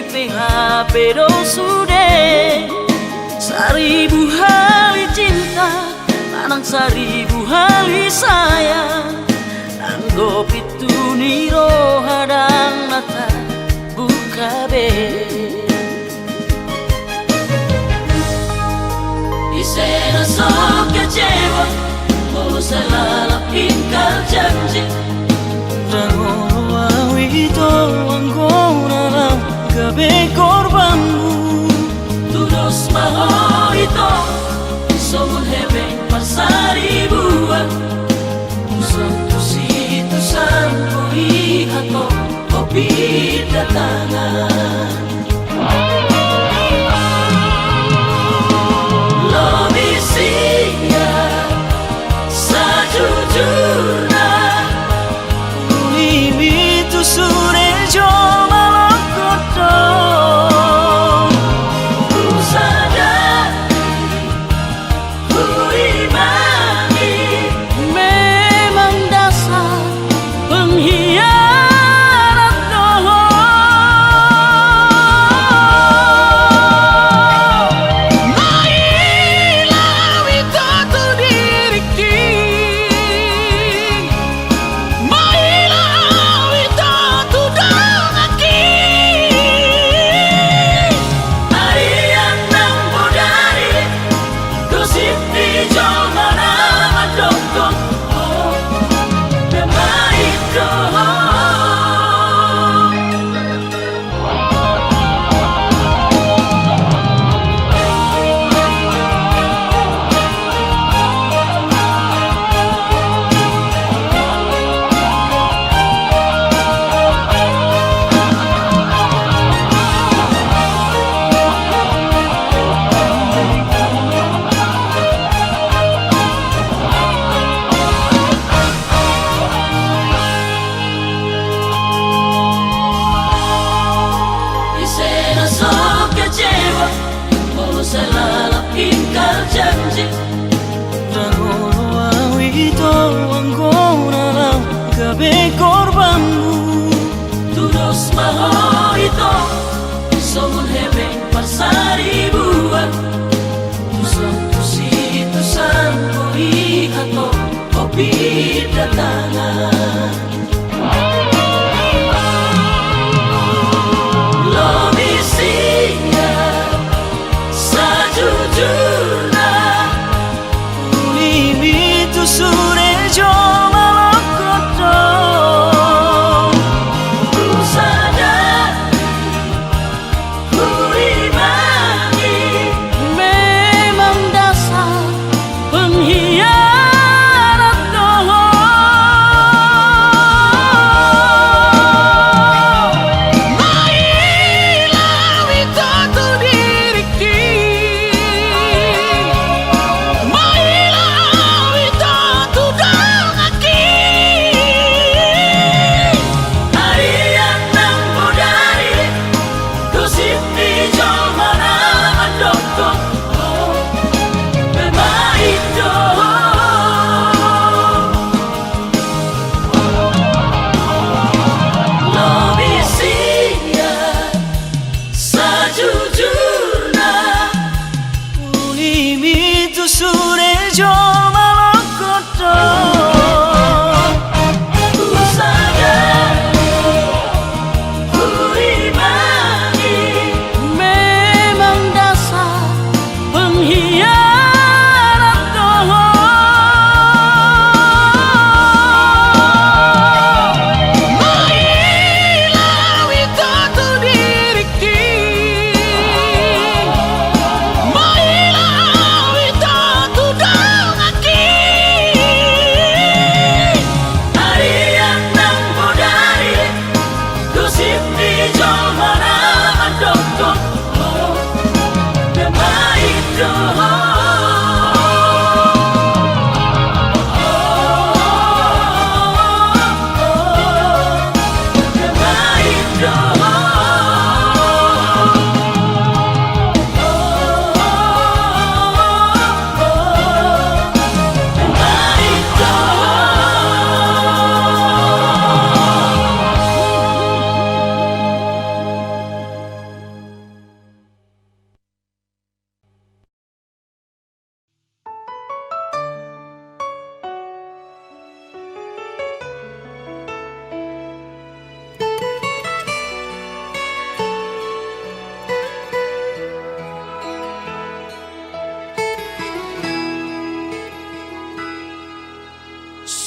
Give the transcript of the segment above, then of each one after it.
PHP do sude. Seribu hari cinta lanang seribu hari sayang. Anggo pitu niro hadang mata buka be. Isena sok kecewa, mau selalu ingkar janji. Rangono awi to anggona lang gabe korbanmu. Tudos maho ito, somun hebeng pasari buat. Satu situ sanko ihato, kopi datangan. Selalu ingkar janji. Rangono awi to anggona lang gabe korbanmu. Tudos maho ito, somun hebeng pasari buat. Satu situ sanko ihato, kopi datangan. Don't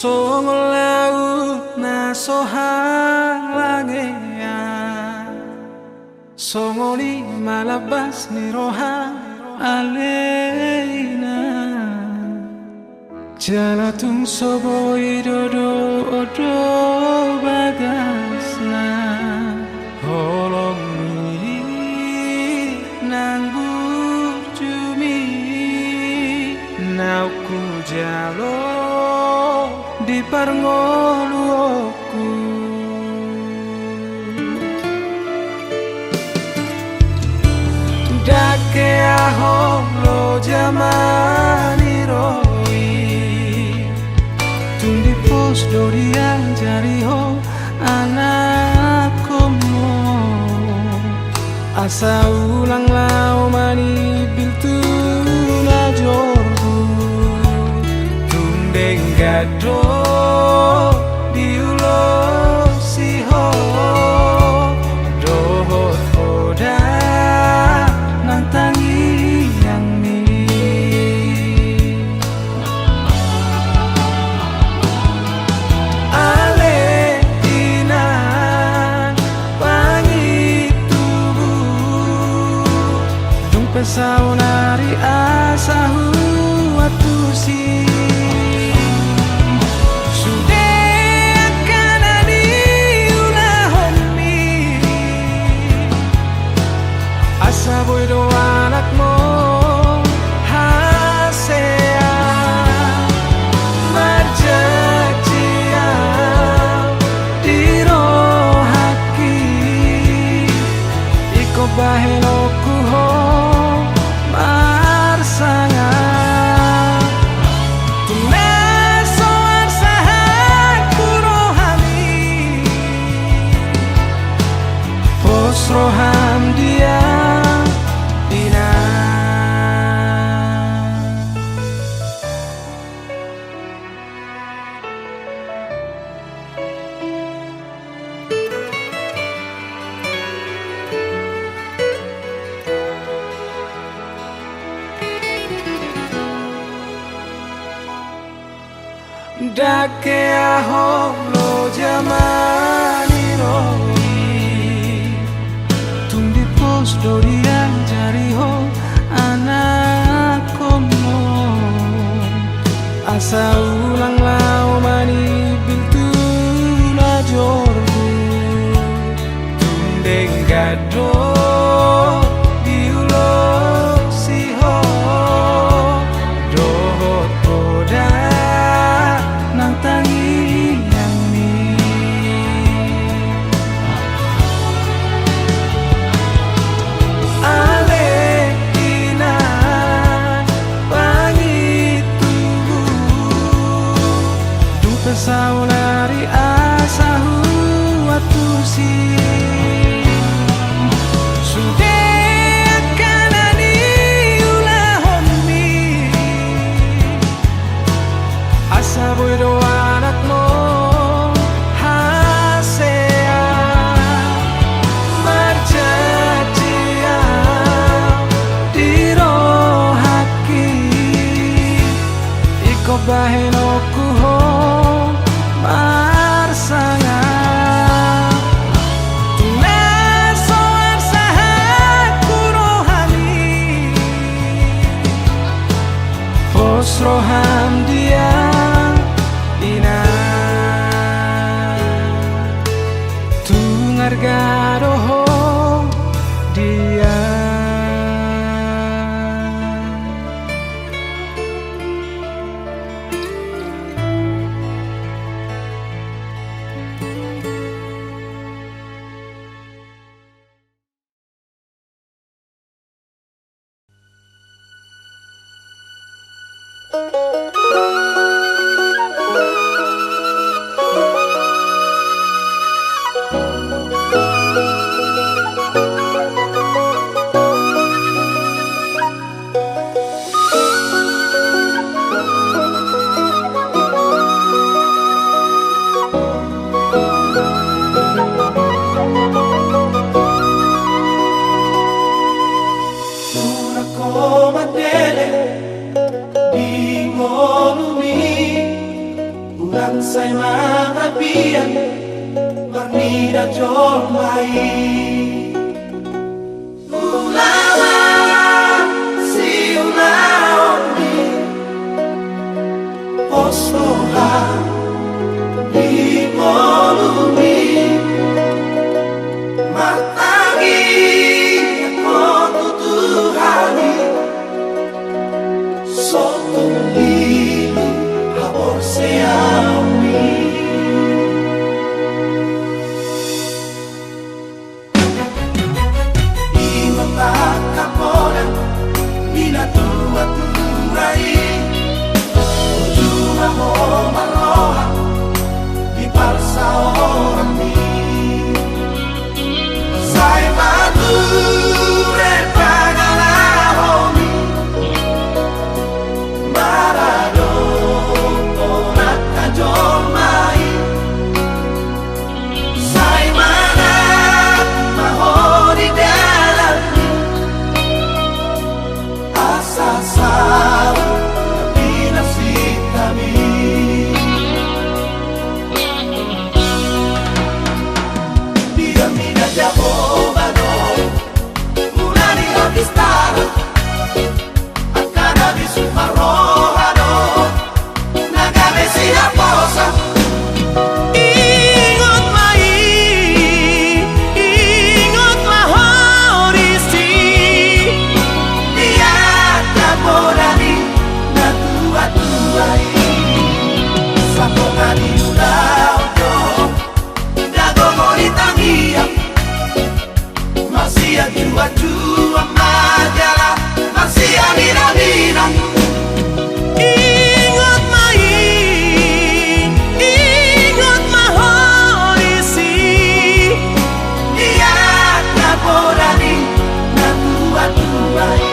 Songo laut na sohang langea, songo ni malabas ni roha aleina, jalatung sobo idodo odo bagasna, holong ni nanggur jumi, nauku jalo di parngoluku. Dake aho lo jamani roi, tundi pos dorian jari ho anak komo, asa ulang lau mani biltu na jorbu, tundeng gado diulo siho, dohot oda nang tangi yang ni. Ale ina pangi tubuh, dung pesau nari asahu atusi. Saboy do anak mo hasea marjajia diro haki iko bahelo kuho marsanga tumeso arsahat kurohani pos roham dia Dake aho lo jamani roi, tundi pos dorian jari ho anak komo, asa ulang lau mani biltu na jorbu, tundeng gado diulo siho, dohot oda nang tangi yang ni. Ale ina pangi tubuh, dung pesau lari asahu atusi. Sudah kanani ulah homi, asa boy do anak mo hasea marjajia diro haki iko baheno kuho marsanga tumeso arsahat kurohani pos roham dia ina tungar gadoho dia. mira jolmai Ulawa si unaoni Osloha di molumi Matagi ako tutuhani Sotong lili habor seawi Kaporan minatua-tuai Ujuma mo maroha di parsa orami Sai madure pagalahomi Marado onak kajolmai Sai manat mahori dalami Asasal tapi nasib kami Dia mina Jehovah no Mulani habistar Akan habis maroha no Nagame siya posa Ingot mai Ingot mahorisi Dia Morani na tua-tuai Sapongani ulaudo Dago moritangia Masia jua-jua majala Masia mira-mira Ingot mai Ingot mahorisi Dia morani na tua-tuai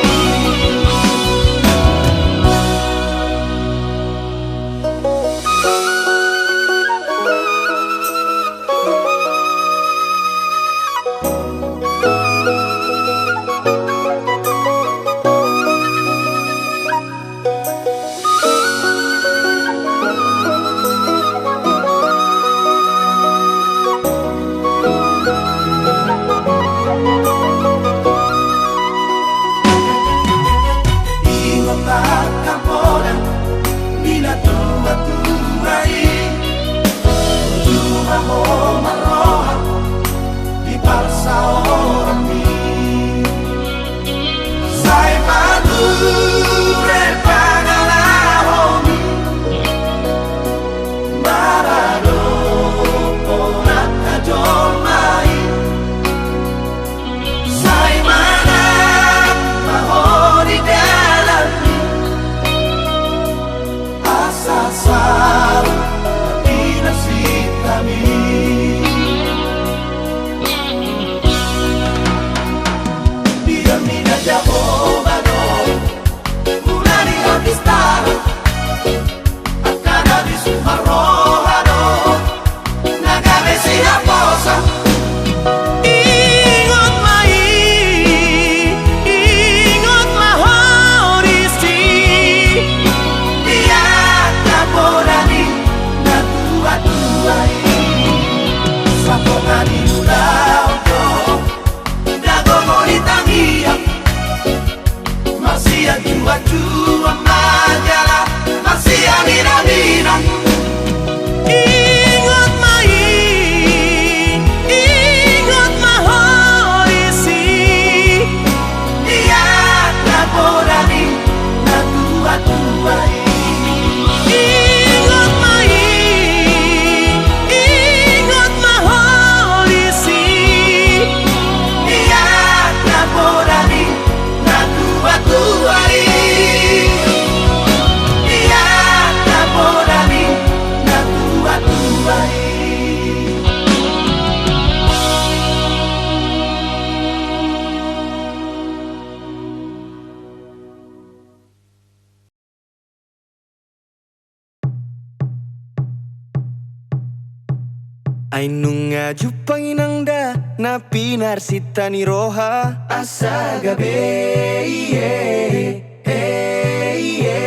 Jua-jua majalah masih mira-mira Ingot mai Ingot mahorisi Dia laborani na tua-tuai Ingot mai Ingot mahorisi Dia laborani na tua-tuai Ainunga jupanginangda na pinarsita ni roha asa gabe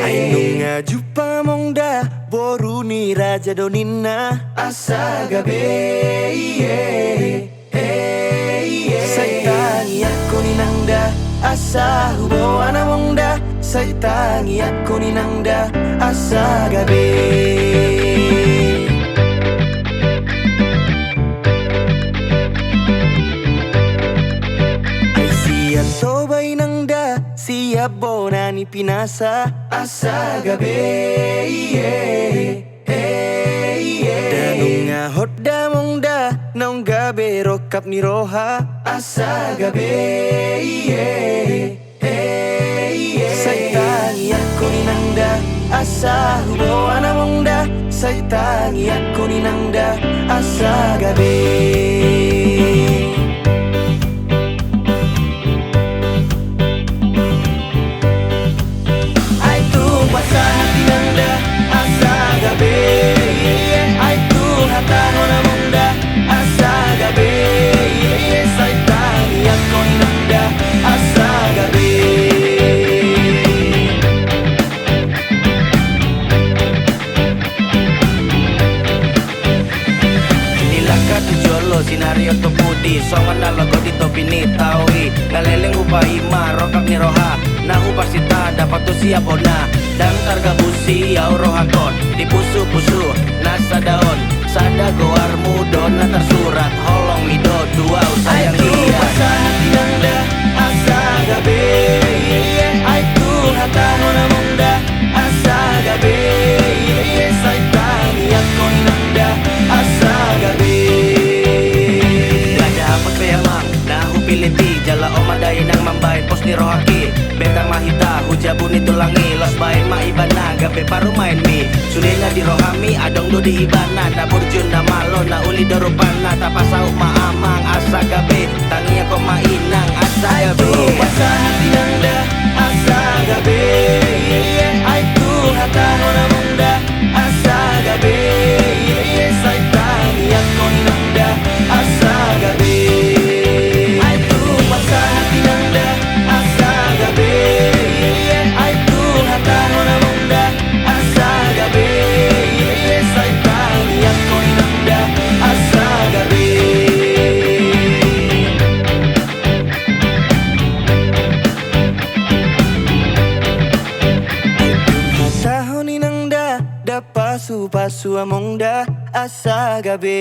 Ainunga jupamongda boruni ni raja donina asa gabi Saitangi ako ni nangda asa hubo anamongda Saitangi ako ni nangda asa gabi Sobay nang da siya bona ni pinasa asa gabi Danong nga hot da mong da naong gabi rokap ni roha asa gabi Saitangi ako ni nang da asa hubo anamong da Saitangi ako ni nang da asa gabi Sinario to pudi, songan na logo dito pinitawi Ngaleleng upahi marokap ni roha Nahupa sita dapat tu siap na Dan targa busi au rohakon Di pusu-pusu nasa daun Sada goar mudo na tersurat Holong mido dua sayang dia Asa hati nangda asa gabi Aitu hata hona mongda asa gabi Saitani ako ni nangda asa gabi Piliti jala omadayin ang mambahin pos ni rohaki Beta mahita hujabun itu langi Los bahin maibana gabi parumain mi Sulina di rohami adong do di ibana Na burjun na malo na uli dorupana Tapasau maamang asa gabi Tangi ako mainang asa gabi Asa hati nangda asa gabi Aitu hata hona mongda asa gabi Saitani ako ni nangda asa gabi Pasu among da asa gabi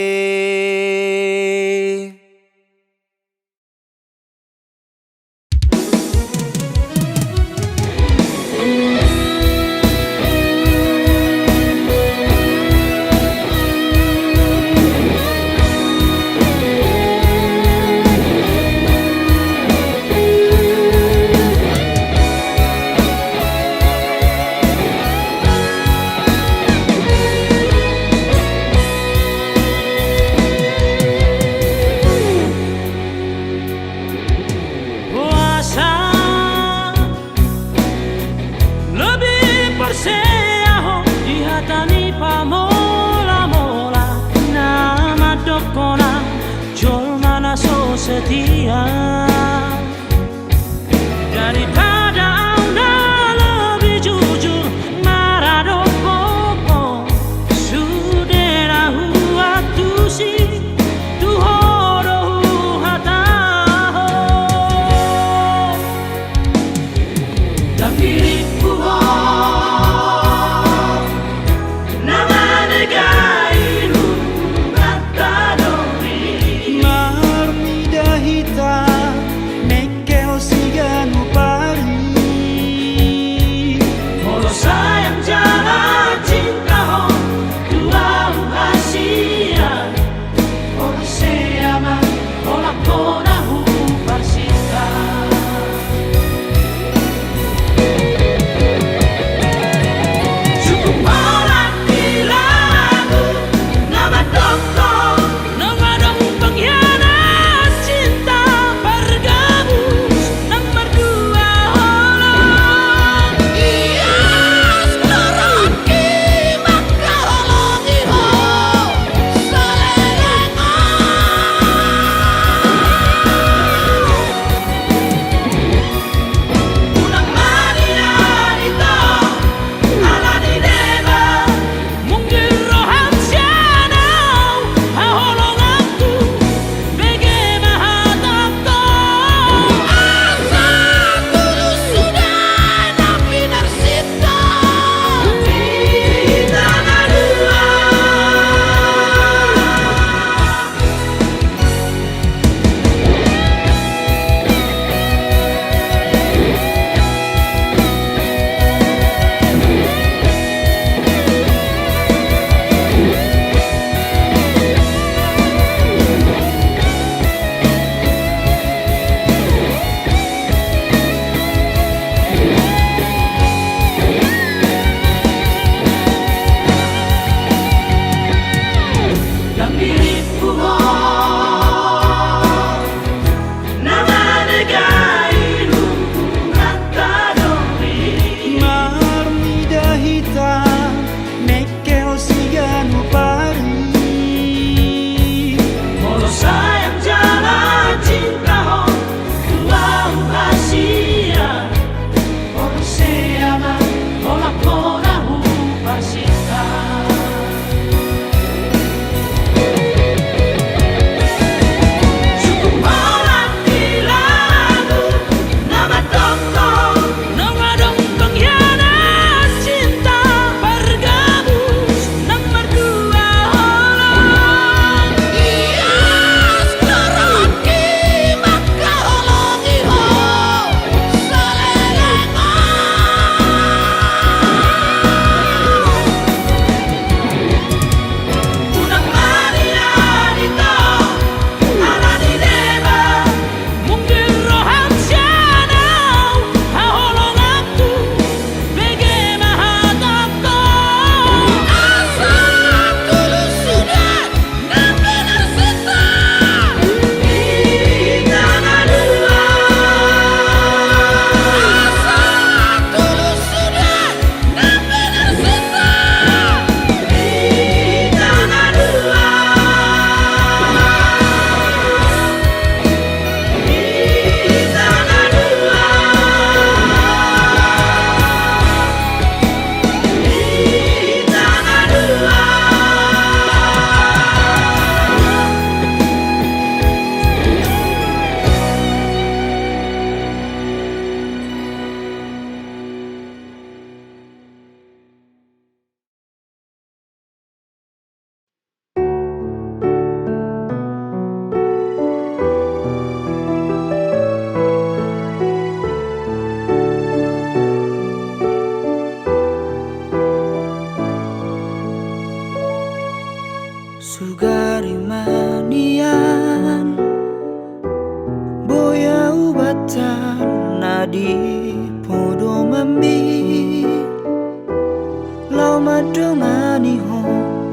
Adongani ho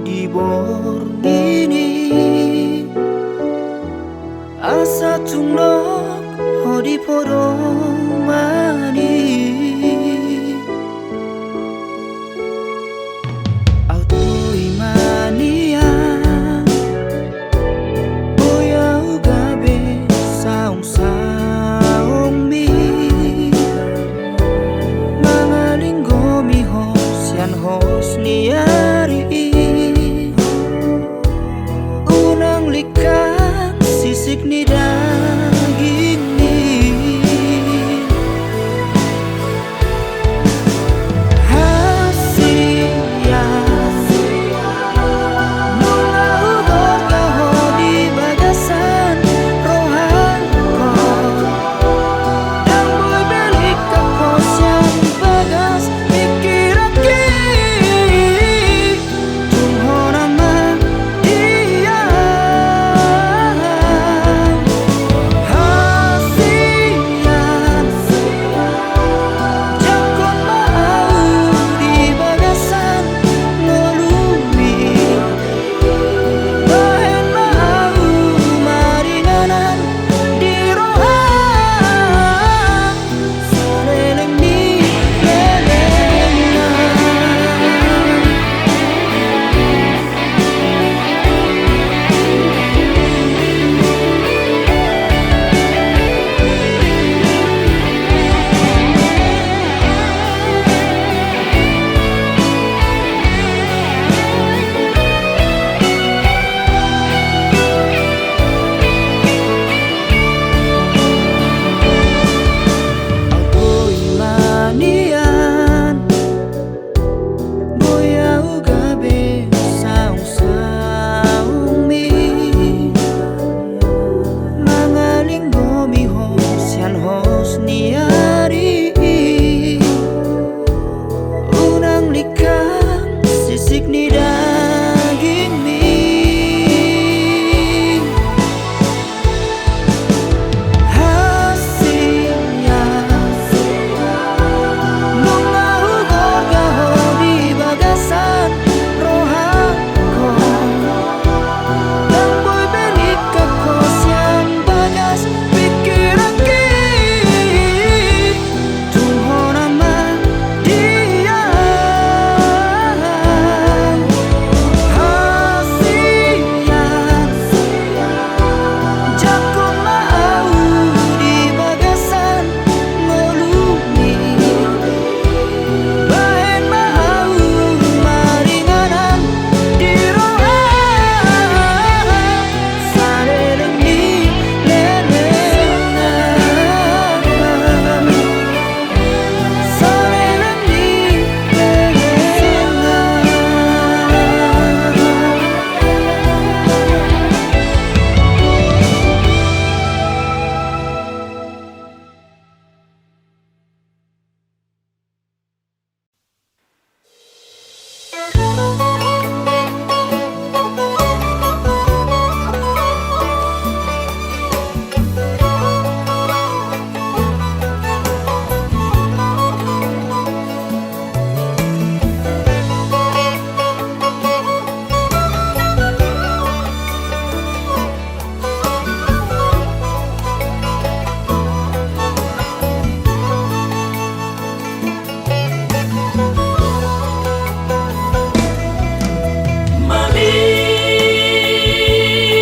di bor ini asa tungnok ho di podomani auto imania boya ugabe saung saung mi mangalinggo mi ho sian hos niari unang likang sisik ni daging ni hasia mula ubah kau di bagasan rohanko dan boy belik kau siang bagas mikir aki tungho nama dia hasian jakon mau di bagasan ngolumi bahen mau maringanan di rohang saleleng ni lelengan Aku imanian boya ugabe saung saung mi mangalinggo mi ho sian hos niari unang likang sisik ni daging mi hasia bunga ugor gaho di bagasan rohangko dan boy belik kako siang bagas pikir aki tungho nama dia hasian jakon mau di bagasan ngolumi bahen mau maringanan di rohang saleleng ni lelengan saleleng ni lelengan.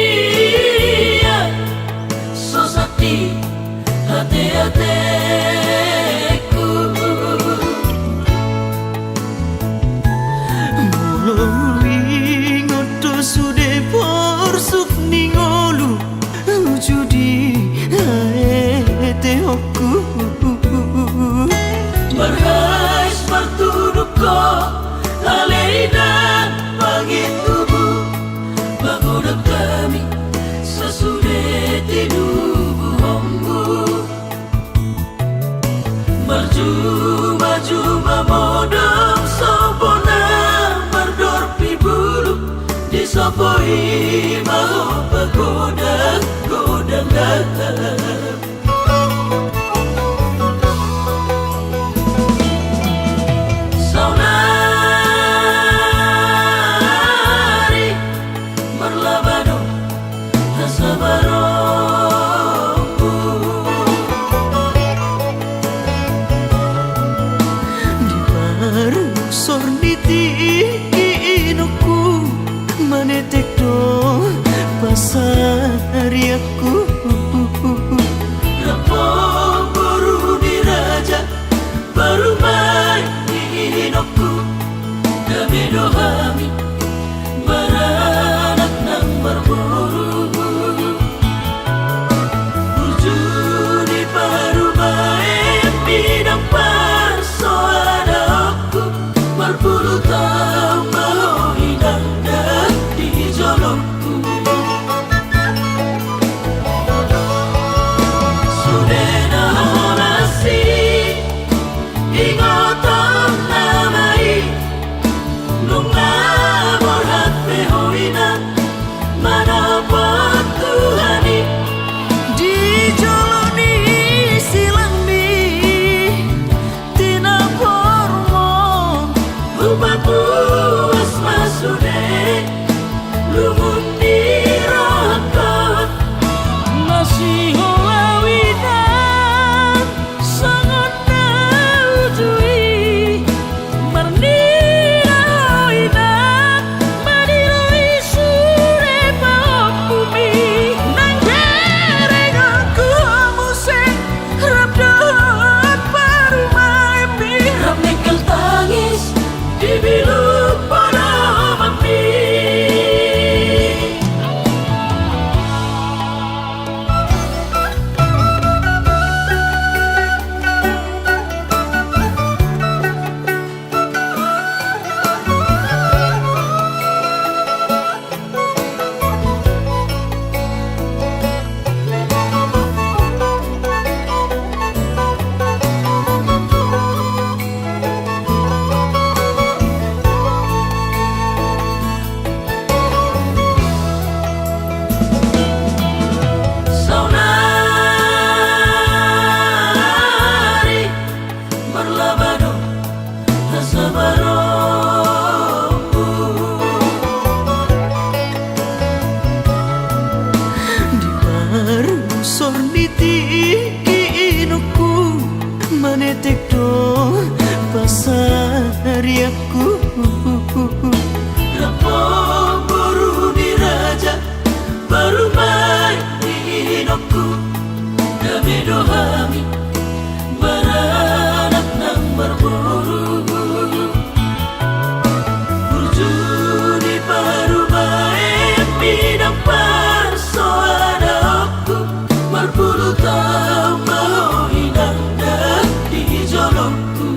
Maria, sosati hati-hatiku mulai ngoto sude porsuk ningolu judi aete hoku berhais bertuduko alaidan bagi tubuh bagoda kami sesudah tidur bohongku berjumpa-jumpa modong sopona berdorpi bulu disopoi mau pagoda-godang datang sauna hariaku. Rapo baru diraja baru main hidupku. Dami dohami baranak nang berburu. Ujuni baru main bidang persoalan aku. Berpuluh tahun mau hidang dan di jolokku. Sudena masih ingotan namai nung labor hati hoina mana patuhani Di joloni silang di tina pormo. Rupaku asma sude lumun di rohakot. Masih olawinan sangat naujui Marnina hoinan maniloi sure paokumi. Nang derenganku musik rap dohot baru maemi. Rap nikel tangis di bilu pada mati. Saunari berlabado tasabaroku. Di baru sorniti inuku manetek do pasariaku. Rapo baru diraja baru main hidupku. Dami dohami baranak nang berburu. Burjuni baru main bidang persoalan aku. Berpuluh tahun mau hidang dan di jolokku.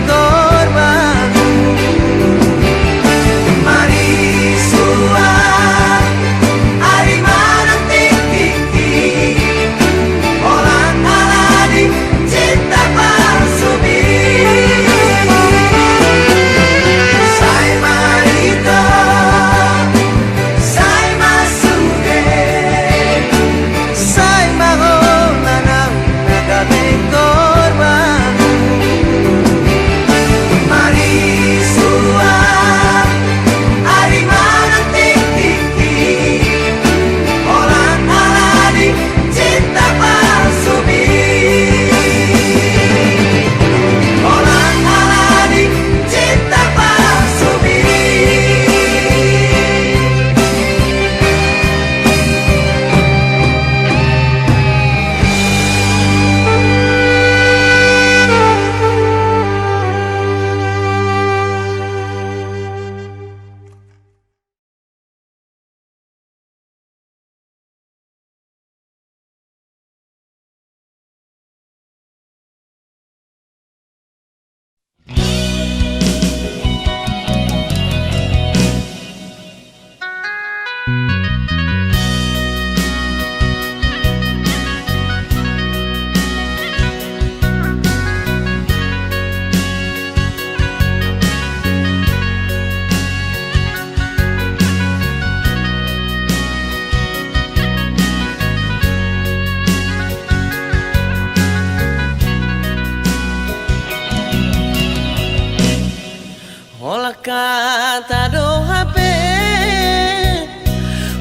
korbanmu. Mari suat ari manang tiki orang aladi cinta palsu bi. Sai marito sai masuke sai mahola nang nagabi korbanmu. Mari suat ari manang tiki orang aladi cinta palsu bi. Orang aladi cinta palsu bi. Olah kata do HP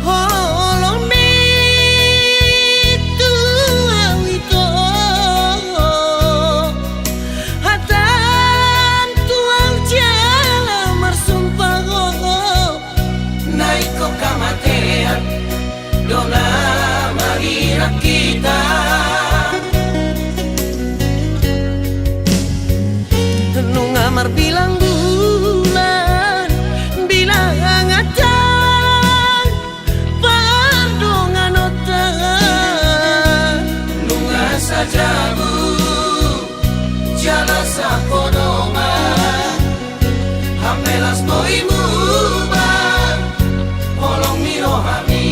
holong itu awito hatan tuang jala marsumpah naik ko kamatean dona magira kita. Nung amar bilang bulan bilang ngacang pandongan otak nunga saja bu jala sapodoma hamelas boimu bang holong mirohami.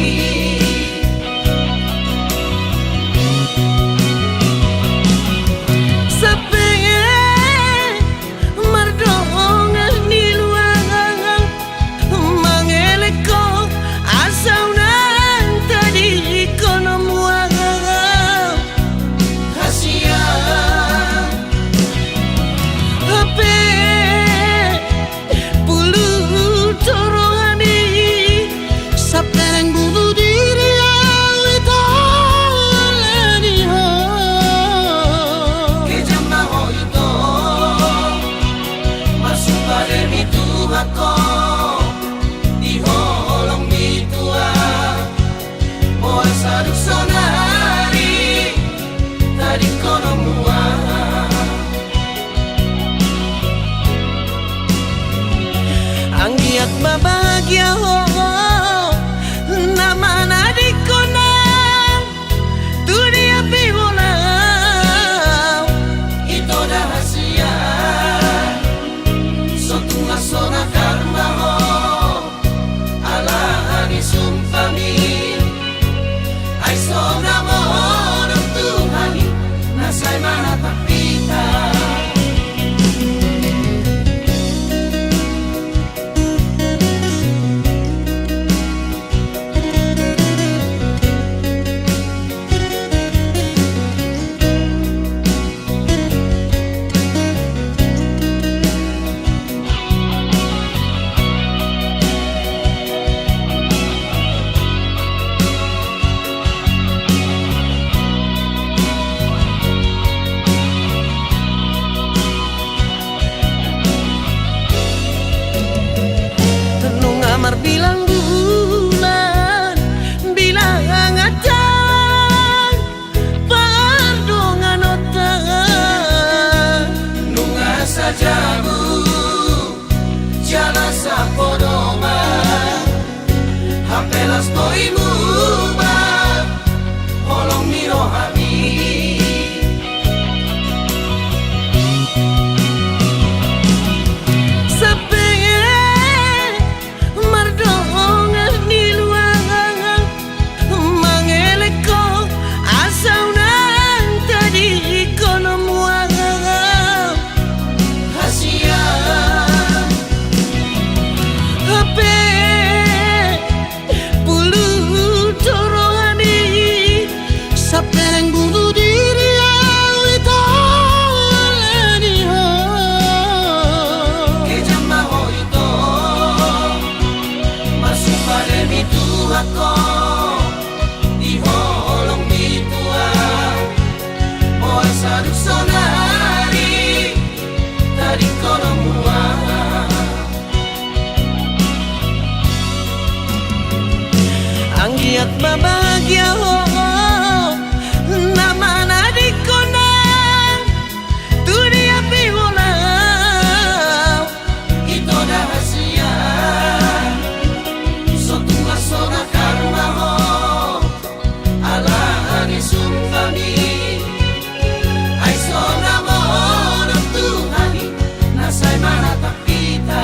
Ang giat bahagia ho naman adik ko na dunia biwala ito rahasia so tunga sona karma ho ala ani sumpami ay so namon ang Tuhani nasa'y manapakita. Amar bilang bulan bilang ngacang pandongan otak nunga saja bu jala sapodoma hampelas boimu bang holong mirohami. kia ho nama nadi kona dunia piwola ito rahasia sotua sona karma ho ala ani sumpami ai sona mo Tuhani nasay manatap kita.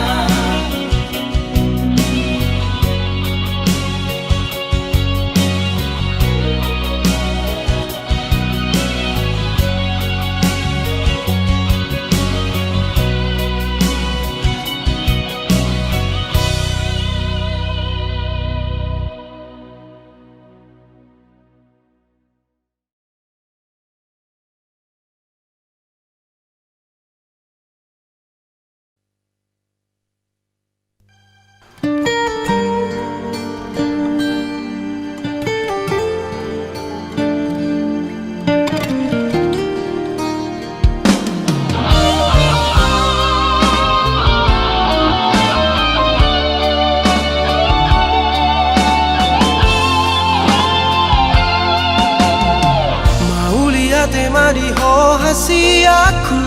Temadi ho hasi aku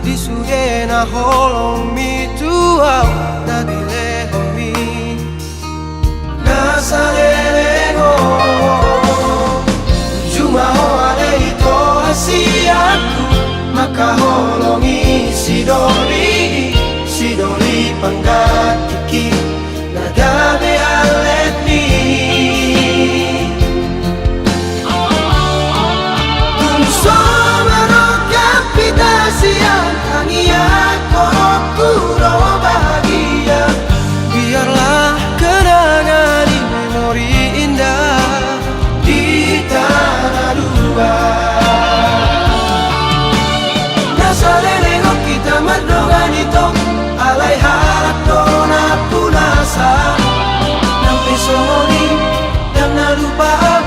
disuge na holong mi tuau na dileho mi na salelego cuma ho ale ito hasi aku maka holongi sidoli panggat iki na gabe alet mi siang tania puro bahagia biarlah kenangan di memori indah di tanah dua nasalelego kita madongan ito alay harap dona punasa ng pesoni yang nalupa ako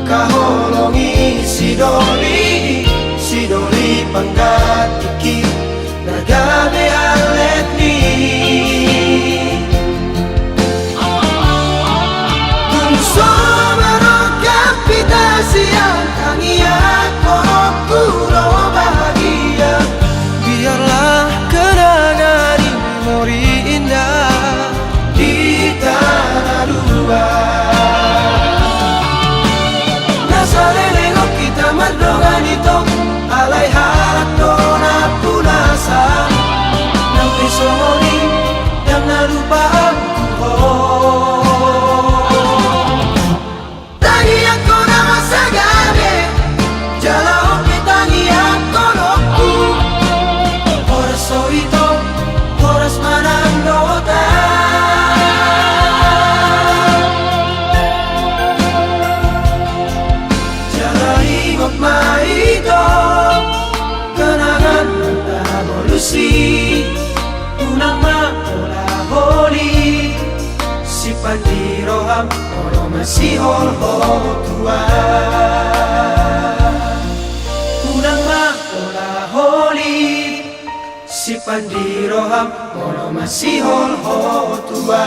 kaholongi sidoli panggat iki nagabe alet ni Tunso merokapita siang tangia puro bahagia biarlah kenangan di memori indah di tanah dua nasalelego kita madongan ito alay harap dona punasa ng pesoni yang nalupa ako tangi ako na masagabi jalaw kitangi ako loku oras so ito oras manang nota maito kenangan evolusi unang makolaholi si pandiroham oro masihol ho tua unang makolaholi si pandiroham oro masihol ho tua